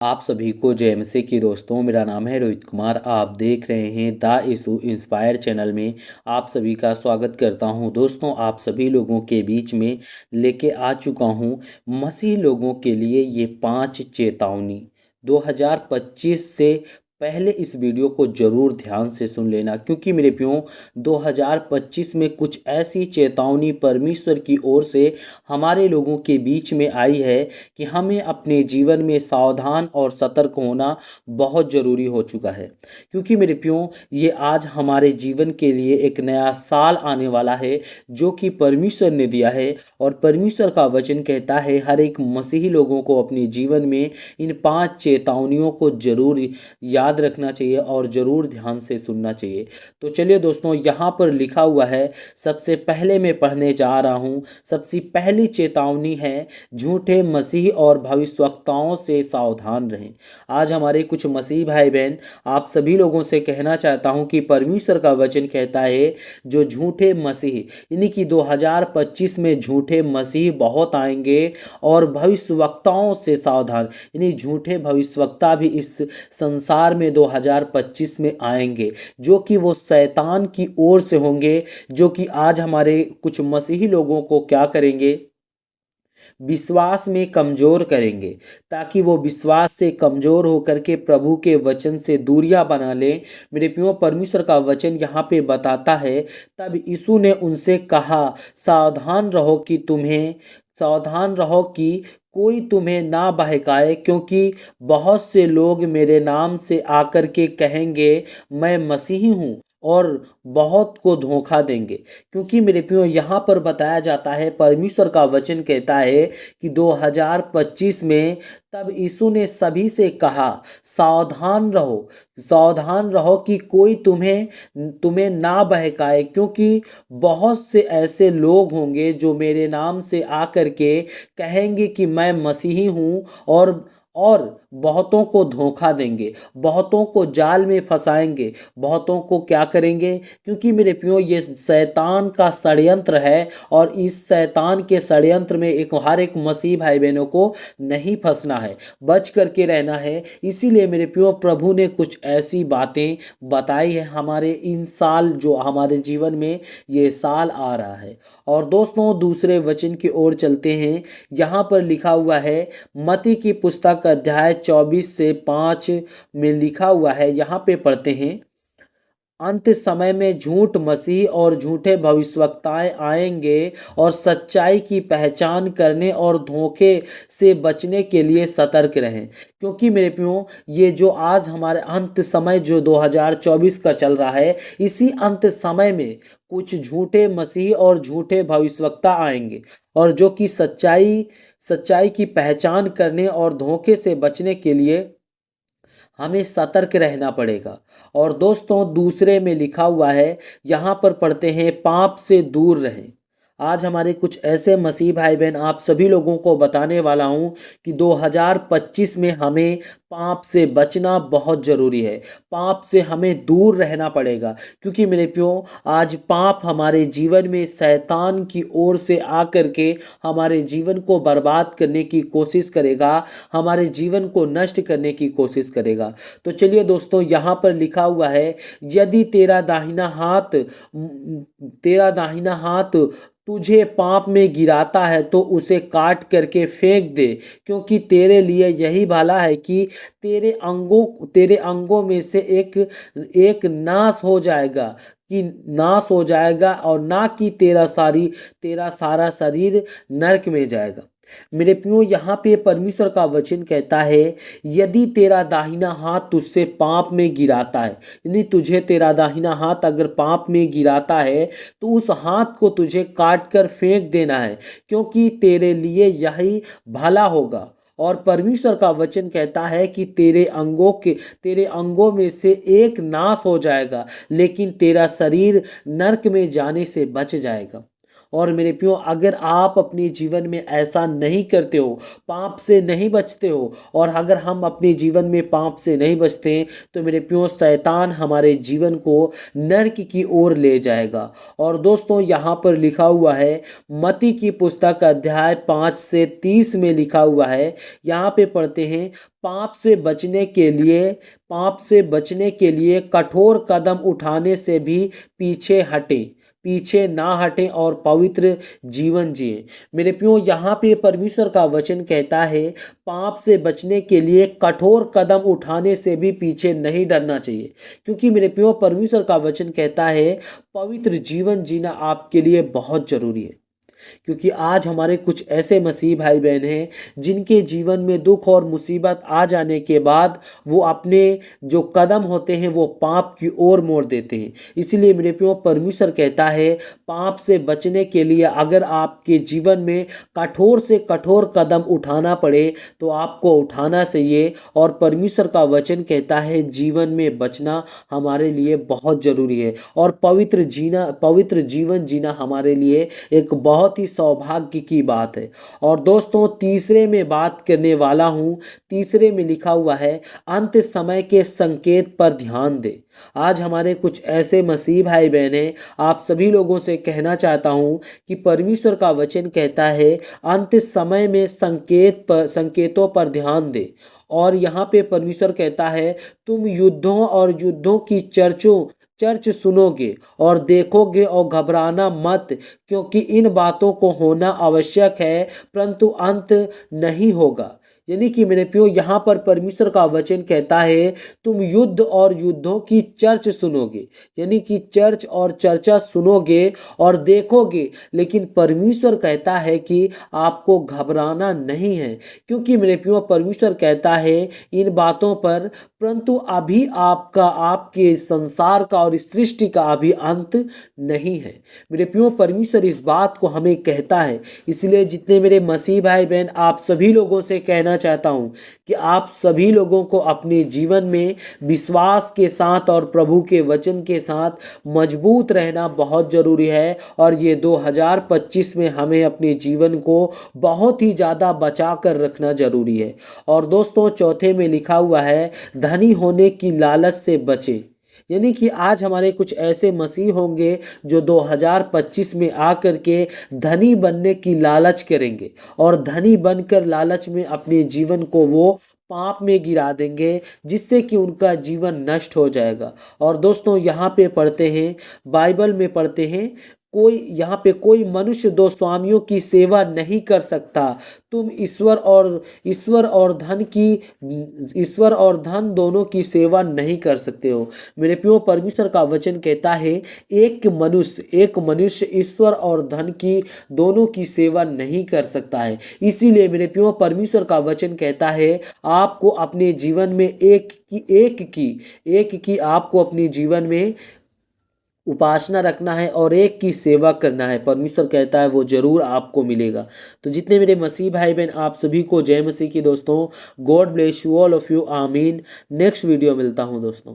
आप सभी को जेएमसी की दोस्तों, मेरा नाम है रोहित कुमार। आप देख रहे हैं द इशू इंस्पायर चैनल में। आप सभी का स्वागत करता हूं। दोस्तों, आप सभी लोगों के बीच में लेके आ चुका हूं मसीह लोगों के लिए ये 5 चेतावनी। 2025 से पहले इस वीडियो को ज़रूर ध्यान से सुन लेना, क्योंकि मेरे प्रियो 2025 में कुछ ऐसी चेतावनी परमेश्वर की ओर से हमारे लोगों के बीच में आई है कि हमें अपने जीवन में सावधान और सतर्क होना बहुत ज़रूरी हो चुका है। क्योंकि मेरे प्रियो, ये आज हमारे जीवन के लिए एक नया साल आने वाला है जो कि परमेश्वर ने दिया है। और परमेश्वर का वचन कहता है हर एक मसीही लोगों को अपने जीवन में इन 5 चेतावनियों को जरूर याद रखना चाहिए और ज़रूर ध्यान से सुनना चाहिए। तो चलिए दोस्तों, यहाँ पर लिखा हुआ है, सबसे पहले मैं पढ़ने जा रहा हूँ। सबसे पहली चेतावनी है, झूठे मसीह और भविष्यवक्ताओं से सावधान रहें। आज हमारे कुछ मसीह भाई बहन, आप सभी लोगों से कहना चाहता हूँ कि परमेश्वर का वचन कहता है जो झूठे मसीह, यानी कि 2025 में झूठे मसीह बहुत आएंगे और भविष्यवक्ताओं से सावधान, यानी झूठे भविष्यवक्ता भी इस संसार में 2025 में आएंगे, जो कि वो शैतान की ओर से होंगे, जो कि आज हमारे कुछ मसीही लोगों को क्या करेंगे, विश्वास में कमज़ोर करेंगे, ताकि वो विश्वास से कमज़ोर होकर के प्रभु के वचन से दूरियां बना लें। मेरे प्रियो, परमेश्वर का वचन यहाँ पे बताता है, तब यीशु ने उनसे कहा, सावधान रहो कि कोई तुम्हें ना बहकाए, क्योंकि बहुत से लोग मेरे नाम से आकर के कहेंगे मैं मसीही हूँ और बहुत को धोखा देंगे। क्योंकि मेरे प्रियो, यहाँ पर बताया जाता है, परमेश्वर का वचन कहता है कि 2025 में तब यीशु ने सभी से कहा, सावधान रहो कि कोई तुम्हें ना बहकाए, क्योंकि बहुत से ऐसे लोग होंगे जो मेरे नाम से आकर के कहेंगे कि मैं मसीही हूँ और बहुतों को धोखा देंगे, बहुतों को जाल में फंसाएंगे, बहुतों को क्या करेंगे। क्योंकि मेरे प्रियो, ये शैतान का षड्यंत्र है और इस शैतान के षड्यंत्र में हर एक मसीह भाई बहनों को नहीं फंसना है, बच करके रहना है। इसीलिए मेरे प्रियो, प्रभु ने कुछ ऐसी बातें बताई है हमारे इन साल, जो हमारे जीवन में ये साल आ रहा है। और दोस्तों, दूसरे वचन की ओर चलते हैं। यहाँ पर लिखा हुआ है, मत्ती की पुस्तक अध्याय 24 से 5 में लिखा हुआ है, यहाँ पे पढ़ते हैं, अंत समय में झूठ मसीह और झूठे भविष्यवक्ताएं आएंगे और सच्चाई की पहचान करने और धोखे से बचने के लिए सतर्क रहें। क्योंकि मेरे प्रियो, ये जो आज हमारे अंत समय जो 2024 का चल रहा है, इसी अंत समय में कुछ झूठे मसीह और झूठे भविष्यवक्ता आएंगे, और जो कि सच्चाई की पहचान करने और धोखे से बचने के लिए हमें सतर्क रहना पड़ेगा। और दोस्तों, दूसरे में लिखा हुआ है, यहाँ पर पढ़ते हैं, पाप से दूर रहें। आज हमारे कुछ ऐसे मसीह भाई बहन, आप सभी लोगों को बताने वाला हूँ कि 2025 में हमें पाप से बचना बहुत ज़रूरी है। पाप से हमें दूर रहना पड़ेगा, क्योंकि मेरे प्रियो, आज पाप हमारे जीवन में शैतान की ओर से आकर के हमारे जीवन को बर्बाद करने की कोशिश करेगा, हमारे जीवन को नष्ट करने की कोशिश करेगा। तो चलिए दोस्तों, यहाँ पर लिखा हुआ है, यदि तेरा दाहिना हाथ तुझे पाप में गिराता है तो उसे काट करके फेंक दे, क्योंकि तेरे लिए यही भला है कि तेरे अंगों में से एक नाश हो जाएगा और ना कि तेरा सारा शरीर नरक में जाएगा। मेरे प्रियो, यहाँ पे परमेश्वर का वचन कहता है, यदि तेरा दाहिना हाथ तुझसे पाप में गिराता है, यानी तुझे तेरा दाहिना हाथ अगर पाप में गिराता है तो उस हाथ को तुझे काट कर फेंक देना है, क्योंकि तेरे लिए यही भला होगा। और परमेश्वर का वचन कहता है कि तेरे अंगों में से एक नाश हो जाएगा, लेकिन तेरा शरीर नरक में जाने से बच जाएगा। और मेरे प्रियो, अगर आप अपने जीवन में ऐसा नहीं करते हो, पाप से नहीं बचते हो, और अगर हम अपने जीवन में पाप से नहीं बचते तो मेरे प्रियो, शैतान हमारे जीवन को नरक की ओर ले जाएगा। और दोस्तों, यहाँ पर लिखा हुआ है, मत्ती की पुस्तक अध्याय 5 से 30 में लिखा हुआ है, यहाँ पे पढ़ते हैं, पाप से बचने के लिए कठोर कदम उठाने से भी पीछे ना हटें और पवित्र जीवन जिएं। मेरे प्रियो, यहाँ पे परमेश्वर का वचन कहता है, पाप से बचने के लिए कठोर कदम उठाने से भी पीछे नहीं डरना चाहिए, क्योंकि मेरे प्रियो, परमेश्वर का वचन कहता है पवित्र जीवन जीना आपके लिए बहुत जरूरी है। क्योंकि आज हमारे कुछ ऐसे मसीह भाई बहन हैं जिनके जीवन में दुख और मुसीबत आ जाने के बाद वो अपने जो कदम होते हैं वो पाप की ओर मोड़ देते हैं। इसीलिए मेरे प्रियो, परमेश्वर कहता है, पाप से बचने के लिए अगर आपके जीवन में कठोर से कठोर कदम उठाना पड़े तो आपको उठाना चाहिए। और परमेश्वर का वचन कहता है, जीवन में बचना हमारे लिए बहुत ज़रूरी है, और पवित्र जीवन जीना हमारे लिए एक बहुत ही सौभाग्य की बात है। और दोस्तों, तीसरे में बात करने वाला हूं। तीसरे में लिखा हुआ है, अंत समय के संकेत पर ध्यान दे। आज हमारे कुछ ऐसे मसीह भाई बहन हैं, आप सभी लोगों से कहना चाहता हूं कि परमेश्वर का वचन कहता है, अंत समय में संकेतों पर ध्यान दे। और यहाँ पे परमेश्वर कहता है, तुम युद्धों की चर्च सुनोगे और देखोगे और घबराना मत, क्योंकि इन बातों को होना आवश्यक है, परंतु अंत नहीं होगा। यानी कि मेरे प्रियो, यहाँ पर परमेश्वर का वचन कहता है, तुम युद्धों की चर्च सुनोगे, यानी कि चर्च और चर्चा सुनोगे और देखोगे, लेकिन परमेश्वर कहता है कि आपको घबराना नहीं है। क्योंकि मेरे प्रियो, परमेश्वर कहता है इन बातों पर, परंतु अभी आपके संसार का और इस सृष्टि का अभी अंत नहीं है। मेरे प्रियो, परमेश्वर इस बात को हमें कहता है। इसलिए जितने मेरे मसीह भाई बहन, आप सभी लोगों से कहना चाहता हूं कि आप सभी लोगों को अपने जीवन में विश्वास के साथ और प्रभु के वचन के साथ मजबूत रहना बहुत जरूरी है। और ये 2025 में हमें अपने जीवन को बहुत ही ज़्यादा बचा कर रखना जरूरी है। और दोस्तों, चौथे में लिखा हुआ है, धनी होने की लालच से बचे। यानी कि आज हमारे कुछ ऐसे मसीह होंगे जो 2025 में आकर के धनी बनने की लालच करेंगे, और धनी बनकर लालच में अपने जीवन को वो पाप में गिरा देंगे, जिससे कि उनका जीवन नष्ट हो जाएगा। और दोस्तों, यहाँ पे पढ़ते हैं, बाइबल में पढ़ते हैं, कोई मनुष्य दो स्वामियों की सेवा नहीं कर सकता। तुम ईश्वर और धन दोनों की सेवा नहीं कर सकते हो। मेरे प्रियो, परमेश्वर का वचन कहता है, एक मनुष्य ईश्वर और धन की दोनों की सेवा नहीं कर सकता है। इसीलिए मेरे प्रियो, परमेश्वर का वचन कहता है, आपको अपने जीवन में एक की आपको अपने जीवन में उपासना रखना है और एक की सेवा करना है। परमेश्वर कहता है वो जरूर आपको मिलेगा। तो जितने मेरे मसीह भाई बहन, आप सभी को जय मसीह की दोस्तों। God bless you all of you. आमीन। नेक्स्ट वीडियो मिलता हूं दोस्तों।